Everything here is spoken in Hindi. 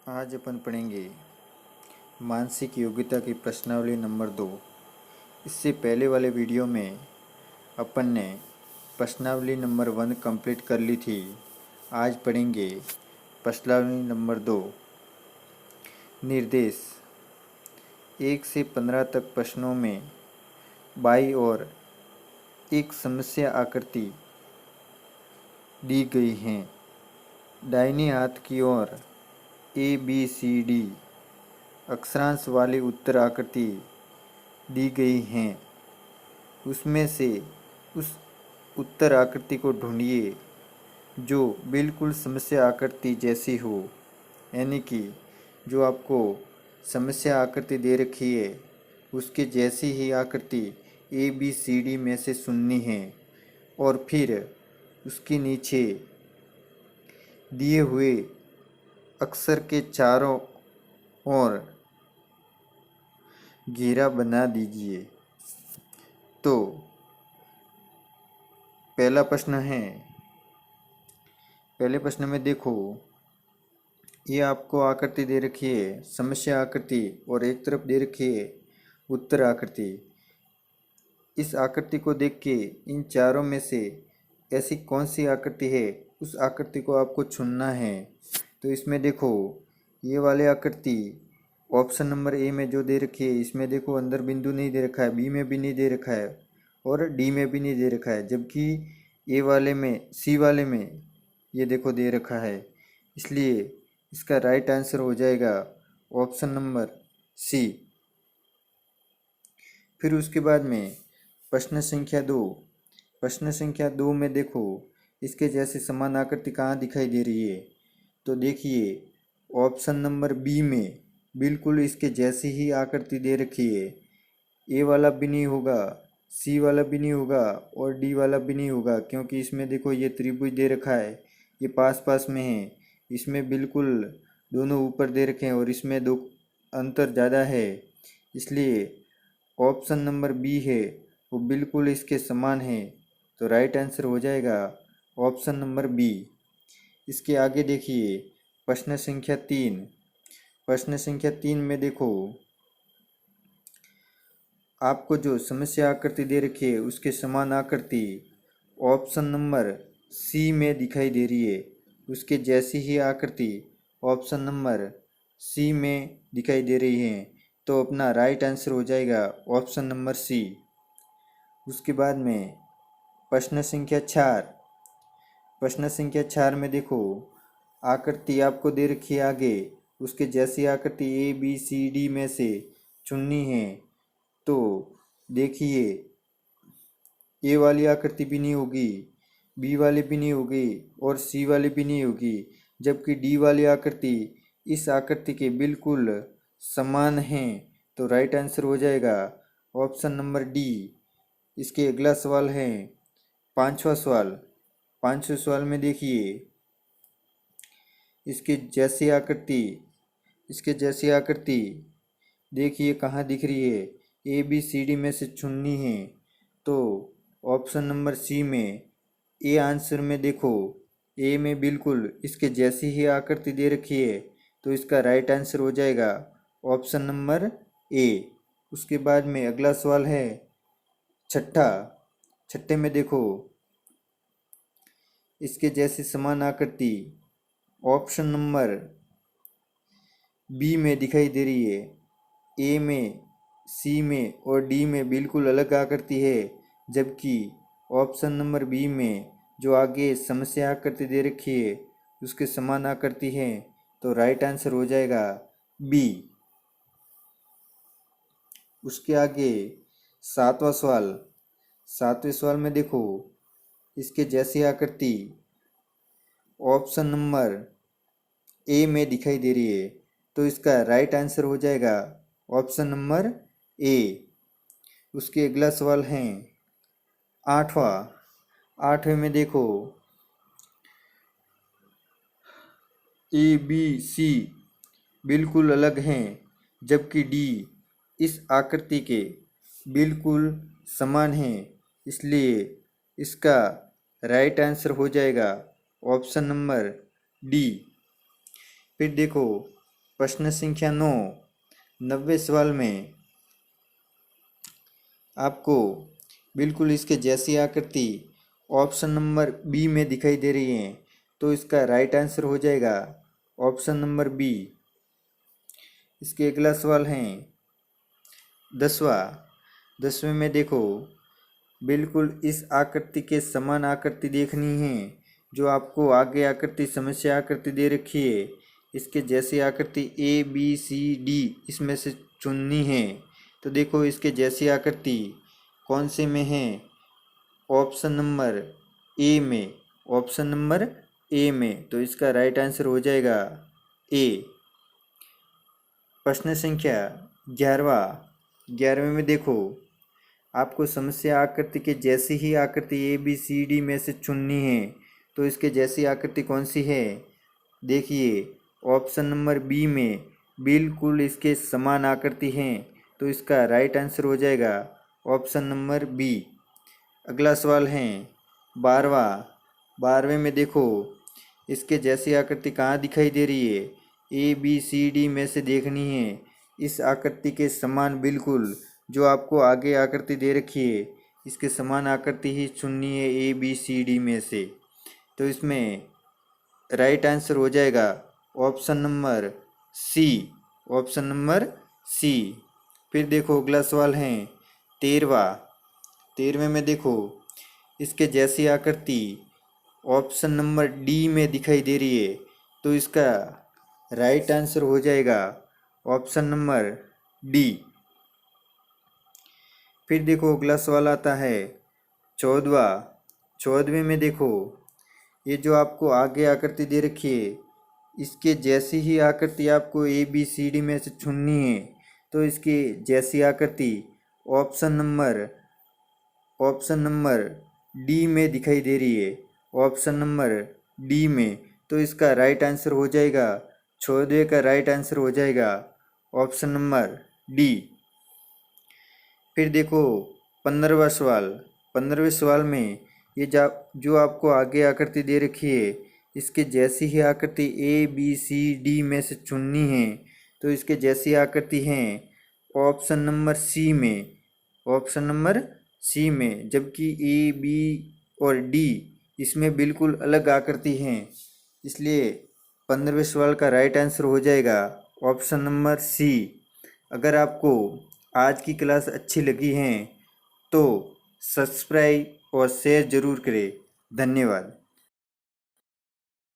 आज अपन पढ़ेंगे मानसिक योग्यता की प्रश्नावली नंबर 2। इससे पहले वाले वीडियो में अपन ने प्रश्नावली नंबर 1 कंप्लीट कर ली थी। आज पढ़ेंगे प्रश्नावली नंबर 2। निर्देश 1 से 15 तक प्रश्नों में बाईं ओर एक समस्या आकृति दी गई है। दाहिने हाथ की ओर ABCD अक्षरांश वाली उत्तर आकृति दी गई हैं। उसमें से उस उत्तर आकृति को ढूंढिए जो बिल्कुल समस्या आकृति जैसी हो, यानी कि जो आपको समस्या आकृति दे रखी है उसके जैसी ही आकृति ABCD में से चुननी है और फिर उसके नीचे दिए हुए अक्षर के चारों ओर घेरा बना दीजिए। तो पहला प्रश्न है, पहले प्रश्न में देखो, ये आपको आकृति दे रखी है समस्या आकृति और एक तरफ दे रखी है उत्तर आकृति। इस आकृति को देख के इन चारों में से ऐसी कौन सी आकृति है उस आकृति को आपको चुनना है। तो इसमें देखो, ये वाली आकृति ऑप्शन नंबर ए में जो दे रखी है इसमें देखो अंदर बिंदु नहीं दे रखा है, बी में भी नहीं दे रखा है और डी में भी नहीं दे रखा है, जबकि ए वाले में सी वाले में ये देखो दे रखा है। इसलिए इसका राइट आंसर हो जाएगा ऑप्शन नंबर सी। फिर उसके बाद में प्रश्न संख्या 2। प्रश्न संख्या 2 में देखो, इसके जैसी समान आकृति कहाँ दिखाई दे रही है। तो देखिए ऑप्शन नंबर बी में बिल्कुल इसके जैसी ही आकृति दे रखी है। ए वाला भी नहीं होगा, सी वाला भी नहीं होगा और डी वाला भी नहीं होगा, क्योंकि इसमें देखो ये त्रिभुज दे रखा है, ये पास पास में है। इसमें बिल्कुल दोनों ऊपर दे रखे हैं और इसमें दो अंतर ज़्यादा है। इसलिए ऑप्शन नंबर बी है वो बिल्कुल इसके समान है। तो राइट आंसर हो जाएगा ऑप्शन नंबर बी। इसके आगे देखिए प्रश्न संख्या 3। प्रश्न संख्या 3 में देखो, आपको जो समस्या आकृति दे रखी है उसके समान आकृति ऑप्शन नंबर सी में दिखाई दे रही है। उसके जैसी ही आकृति ऑप्शन नंबर सी में दिखाई दे रही है। तो अपना राइट आंसर हो जाएगा ऑप्शन नंबर सी। उसके बाद में प्रश्न संख्या 4। प्रश्न संख्या 4 में देखो, आकृति आपको दे रखी है आगे, उसके जैसी आकृति ABCD में से चुननी है। तो देखिए ए वाली आकृति भी नहीं होगी, बी वाली भी नहीं होगी और सी वाली भी नहीं होगी, जबकि डी वाली आकृति इस आकृति के बिल्कुल समान है। तो राइट आंसर हो जाएगा ऑप्शन नंबर डी। इसके अगला सवाल है पांचवा सवाल। पांचवें सवाल में देखिए, इसके जैसी आकृति देखिए कहाँ दिख रही है, ABCD में से चुननी है। तो ऑप्शन नंबर सी में ए आंसर में देखो, ए में बिल्कुल इसके जैसी ही आकृति दे रखी है। तो इसका राइट आंसर हो जाएगा ऑप्शन नंबर ए। उसके बाद में अगला सवाल है छठे में देखो, इसके जैसी समान आकृति ऑप्शन नंबर बी में दिखाई दे रही है। ए में, सी में और डी में बिल्कुल अलग आकृति है, जबकि ऑप्शन नंबर बी में जो आगे समस्या आकृति दे रखी है उसके समान आकृति है। तो राइट आंसर हो जाएगा बी। उसके आगे सातवां सवाल। सातवें सवाल में देखो, इसके जैसी आकृति ऑप्शन नंबर ए में दिखाई दे रही है। तो इसका राइट आंसर हो जाएगा ऑप्शन नंबर ए। उसके अगला सवाल है आठवें में देखो, ABC बिल्कुल अलग हैं, जबकि डी इस आकृति के बिल्कुल समान है। इसलिए इसका राइट आंसर हो जाएगा ऑप्शन नंबर डी। फिर देखो प्रश्न संख्या 9, 90वें सवाल में आपको बिल्कुल इसके जैसी आकृति ऑप्शन नंबर बी में दिखाई दे रही है, तो इसका राइट आंसर हो जाएगा ऑप्शन नंबर बी। इसके अगला सवाल है 10वें में देखो, बिल्कुल इस आकृति के समान आकृति देखनी है जो आपको आगे आकृति समस्या आकृति दे रखी है। इसके जैसी आकृति ए बी सी डी इसमें से चुननी है। तो देखो इसके जैसी आकृति कौन से में है, ऑप्शन नंबर ए में, ऑप्शन नंबर ए में। तो इसका राइट आंसर हो जाएगा ए। प्रश्न संख्या 11वें में देखो, आपको समस्या आकृति के जैसी ही आकृति ए बी सी डी में से चुननी है। तो इसके जैसी आकृति कौन सी है, देखिए ऑप्शन नंबर बी में बिल्कुल इसके समान आकृति हैं। तो इसका राइट आंसर हो जाएगा ऑप्शन नंबर बी। अगला सवाल है 12वें में देखो, इसके जैसी आकृति कहाँ दिखाई दे रही है, ए बी सी डी में से देखनी है। इस आकृति के समान बिल्कुल जो आपको आगे आकृति दे रखी है, इसके समान आकृति ही चुननी है ए बी सी डी में से। तो इसमें राइट आंसर हो जाएगा option number C, option number C. फिर देखो अगला सवाल है 13वें में देखो, इसके जैसी आकृति ऑप्शन नंबर डी में दिखाई दे रही है। तो इसका राइट आंसर हो जाएगा ऑप्शन नंबर डी। फिर देखो अगला सवाल आता है 14वें में देखो, ये जो आपको आगे आकृति दे रखी है, इसके जैसी ही आकृति आपको ए बी सी डी में से चुननी है। तो इसकी जैसी आकृति ऑप्शन नंबर डी में दिखाई दे रही है, ऑप्शन नंबर डी में। तो इसका राइट आंसर हो जाएगा, 14वें का राइट आंसर हो जाएगा ऑप्शन नंबर डी। फिर देखो 15वें सवाल में ये जो आपको आगे आकृति दे रखी है, इसके जैसी ही आकृति ए बी सी डी में से चुननी है। तो इसके जैसी आकृति हैं ऑप्शन नंबर सी में, ऑप्शन नंबर सी में, जबकि ए बी और डी इसमें बिल्कुल अलग आकृति हैं। इसलिए 15वें सवाल का राइट आंसर हो जाएगा ऑप्शन नंबर सी। अगर आपको आज की क्लास अच्छी लगी है तो सब्सक्राइब और शेयर ज़रूर करें। धन्यवाद।